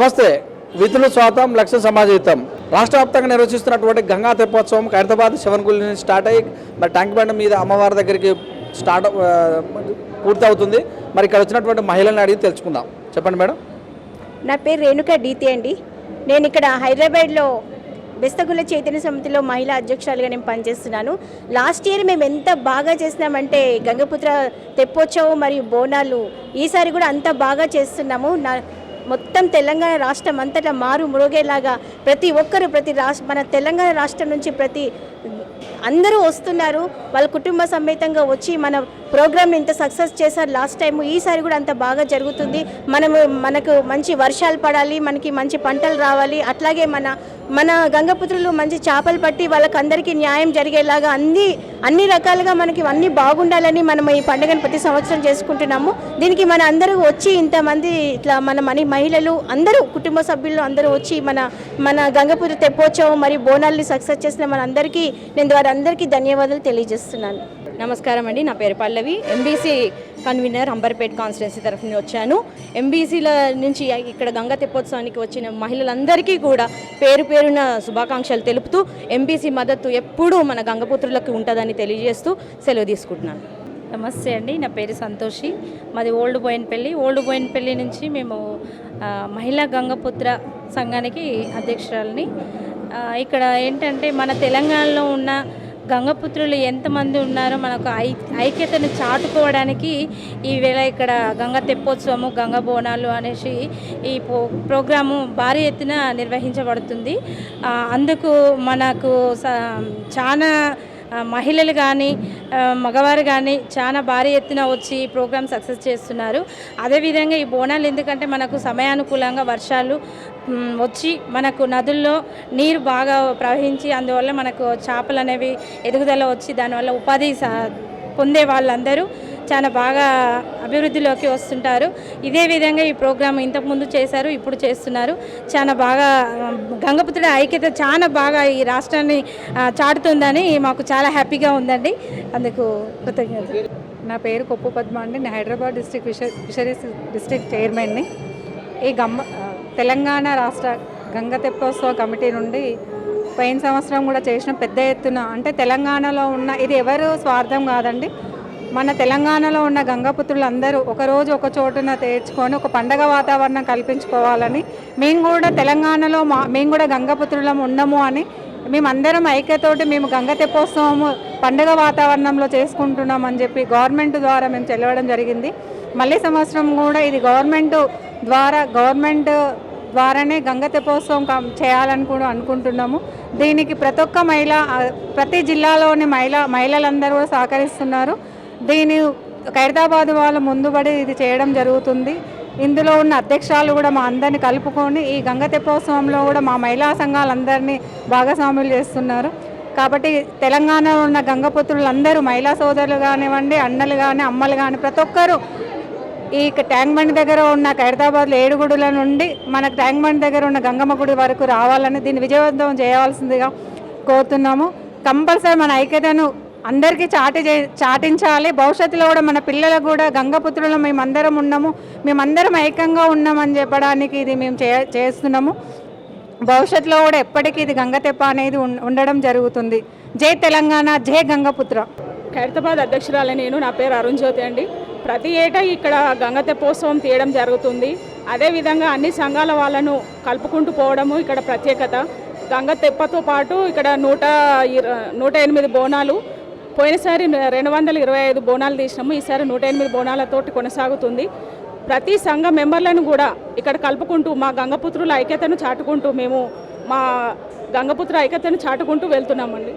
నమస్తే, విధులు స్వాతం లక్ష్య సమాజహితం. రాష్ట్ర వ్యాప్తంగా నిర్వహిస్తున్నటువంటి గంగా తెప్పోత్సవం ఖైరతాబాద్ శివన్గుల్ నుంచి స్టార్ట్ అయ్యి మరి ట్యాంక్ బండ్ మీద అమ్మవారి దగ్గరికి పూర్తి అవుతుంది. మరి ఇక్కడ వచ్చినటువంటి మహిళలను అడిగి తెలుసుకుందాం. చెప్పండి మేడం. నా పేరు రేణుక డీతి అండి. నేను ఇక్కడ హైదరాబాద్లో బెస్తగుల చైతన్య సమితిలో మహిళా అధ్యక్షురాలుగా నేను పనిచేస్తున్నాను. లాస్ట్ ఇయర్ మేము ఎంత బాగా చేసినామంటే గంగపుత్ర తెప్పోత్సవం మరియు బోనాలు ఈసారి కూడా అంత బాగా చేస్తున్నాము. మొత్తం తెలంగాణ రాష్ట్రం అంతటా మారు మురుగేలాగా ప్రతి ఒక్కరు మన తెలంగాణ రాష్ట్రం నుంచి అందరూ వస్తున్నారు. వాళ్ళ కుటుంబ సమేతంగా వచ్చి మన ప్రోగ్రామ్ని ఇంత సక్సెస్ చేశారు లాస్ట్ టైం. ఈసారి కూడా అంత బాగా జరుగుతుంది. మనకు మంచి వర్షాలు పడాలి, మనకి మంచి పంటలు రావాలి, అట్లాగే మన గంగపుత్రులు మంచి చేపలు పట్టి వాళ్ళకి అందరికీ న్యాయం జరిగేలాగా అన్ని రకాలుగా మనకి అన్నీ బాగుండాలని మనం ఈ పండుగను ప్రతి సంవత్సరం చేసుకుంటున్నాము. దీనికి మన అందరూ వచ్చి ఇంతమంది ఇట్లా మన మహిళలు అందరూ కుటుంబ సభ్యులు అందరూ వచ్చి మన గంగపుత్ర తెప్పోత్సవం మరియు బోనాల్ని సక్సెస్ చేసిన మనందరికీ నేను వారందరికీ ధన్యవాదాలు తెలియజేస్తున్నాను. నమస్కారం అండి. నా పేరు పల్లవి, ఎంబీసీ కన్వీనర్, అంబర్పేట్ కాన్స్టిట్యున్సీ తరఫున వచ్చాను. ఎంబీసీల నుంచి ఇక్కడ గంగా తెప్పోత్సవానికి వచ్చిన మహిళలందరికీ కూడా పేరు పేరున శుభాకాంక్షలు తెలుపుతూ ఎంబీసీ మద్దతు ఎప్పుడూ మన గంగపుత్రులకు ఉంటుందని తెలియజేస్తూ సెలవు తీసుకుంటున్నాను. నమస్తే అండి. నా పేరు సంతోషి, మాది ఓల్డ్ బోయిన్పల్లి నుంచి మేము మహిళా గంగపుత్ర సంఘానికి అధ్యక్షురాలని. ఇక్కడ ఏంటంటే మన తెలంగాణలో ఉన్న గంగపుత్రులు ఎంతమంది ఉన్నారో మనకు ఐక్యతను చాటుకోవడానికి ఈవేళ ఇక్కడ గంగా తెప్పోత్సవము, గంగా బోనాలు అనేసి ఈ ప్రోగ్రాము భారీ ఎత్తున నిర్వహించబడుతుంది. అందుకు మనకు చాలా మహిళలు కానీ మగవారు కానీ చాలా భారీ ఎత్తున వచ్చి ఈ ప్రోగ్రామ్ సక్సెస్ చేస్తున్నారు. అదేవిధంగా ఈ బోనాలు ఎందుకంటే మనకు సమయానుకూలంగా వర్షాలు వచ్చి మనకు నదుల్లో నీరు బాగా ప్రవహించి అందువల్ల మనకు చేపలు అనేవి ఎదుగుదల వచ్చి దానివల్ల ఉపాధి పొందే వాళ్ళందరూ చాలా బాగా అభివృద్ధిలోకి వస్తుంటారు. ఇదే విధంగా ఈ ప్రోగ్రాం ఇంతకుముందు చేశారు, ఇప్పుడు చేస్తున్నారు. చాలా బాగా గంగపుత్రుడి ఐక్యత చాలా బాగా ఈ రాష్ట్రాన్ని చాటుతుందని మాకు చాలా హ్యాపీగా ఉందండి. అందుకు కృతజ్ఞతలు. నా పేరు కొప్పు పద్మ అండి. నేను హైదరాబాద్ ఫిషరీస్ డిస్ట్రిక్ట్ చైర్మన్ని. ఈ తెలంగాణ రాష్ట్ర గంగ తెప్పోత్సవ కమిటీ నుండి పోయిన సంవత్సరం కూడా చేసిన పెద్ద ఎత్తున అంటే తెలంగాణలో ఉన్న ఇది ఎవరు స్వార్థం కాదండి, మన తెలంగాణలో ఉన్న గంగపుత్రులు అందరూ ఒకరోజు ఒక చోటున తెచ్చుకొని ఒక పండగ వాతావరణం కల్పించుకోవాలని మేము కూడా తెలంగాణలో మేము కూడా గంగపుత్రులం ఉన్నాము అని మేమందరం ఐక్యతోటి మేము గంగ తెప్పోత్సవము పండగ వాతావరణంలో చేసుకుంటున్నామని చెప్పి గవర్నమెంట్ ద్వారా మేము చెల్లవడం జరిగింది. మళ్ళీ సంవత్సరం కూడా ఇది గవర్నమెంట్ ద్వారానే గంగ తెప్పోత్సవం చేయాలని కూడా అనుకుంటున్నాము. దీనికి ప్రతి జిల్లాలోని మహిళలందరూ కూడా సహకరిస్తున్నారు. దీని ఖైరతాబాద్ వాళ్ళు ముందుబడి ఇది చేయడం జరుగుతుంది. ఇందులో ఉన్న అధ్యక్షాలు కూడా మా అందరినీ కలుపుకొని ఈ గంగ తెప్పోత్సవంలో కూడా మా మహిళా సంఘాలందరినీ భాగస్వాములు చేస్తున్నారు. కాబట్టి తెలంగాణలో ఉన్న గంగపుత్రులందరూ మహిళా సోదరులు కానివ్వండి, అన్నలు కానీ, అమ్మలు కానీ ప్రతి ఒక్కరూ ఈ ట్యాంక్ బండ్ దగ్గర ఉన్న ఖైరతాబాద్లో 7 గుడుల నుండి మనకు ట్యాంక్ బండ్ దగ్గర ఉన్న గంగమ్మ గుడి వరకు రావాలని దీన్ని విజయవంతం చేయవలసిందిగా కోరుతున్నాము. కంపల్సరీ మన ఐక్యతను అందరికీ చాటించాలి. భవిష్యత్తులో కూడా మన పిల్లలకు కూడా గంగపుత్రులు మేమందరం ఉన్నాము, మేమందరం ఐక్యంగా ఉన్నామని చెప్పడానికి ఇది మేము చేస్తున్నాము. భవిష్యత్తులో కూడా ఎప్పటికీ ఇది గంగతెప్ప అనేది ఉండడం జరుగుతుంది. జై తెలంగాణ, జై గంగపుత్ర. ఖైరతాబాద్ అధ్యక్షురాలే నేను. నా పేరు అరుణ్ జ్యోతి అండి. ప్రతి ఏటా ఇక్కడ గంగ తెప్పోత్సవం తీయడం జరుగుతుంది. అదేవిధంగా అన్ని సంఘాల వాళ్ళను కలుపుకుంటూ పోవడము ఇక్కడ ప్రత్యేకత. గంగ తెప్పతో పాటు ఇక్కడ 108 బోనాలు, పోయినసారి 225 బోనాలు తీసినాము, ఈసారి 108 బోనాలతోటి కొనసాగుతుంది. ప్రతి సంఘ మెంబర్లను కూడా ఇక్కడ కలుపుకుంటూ మా గంగపుత్రుల ఐక్యతను చాటుకుంటూ మేము మా గంగపుత్ర ఐక్యతను చాటుకుంటూ వెళ్తున్నామండి.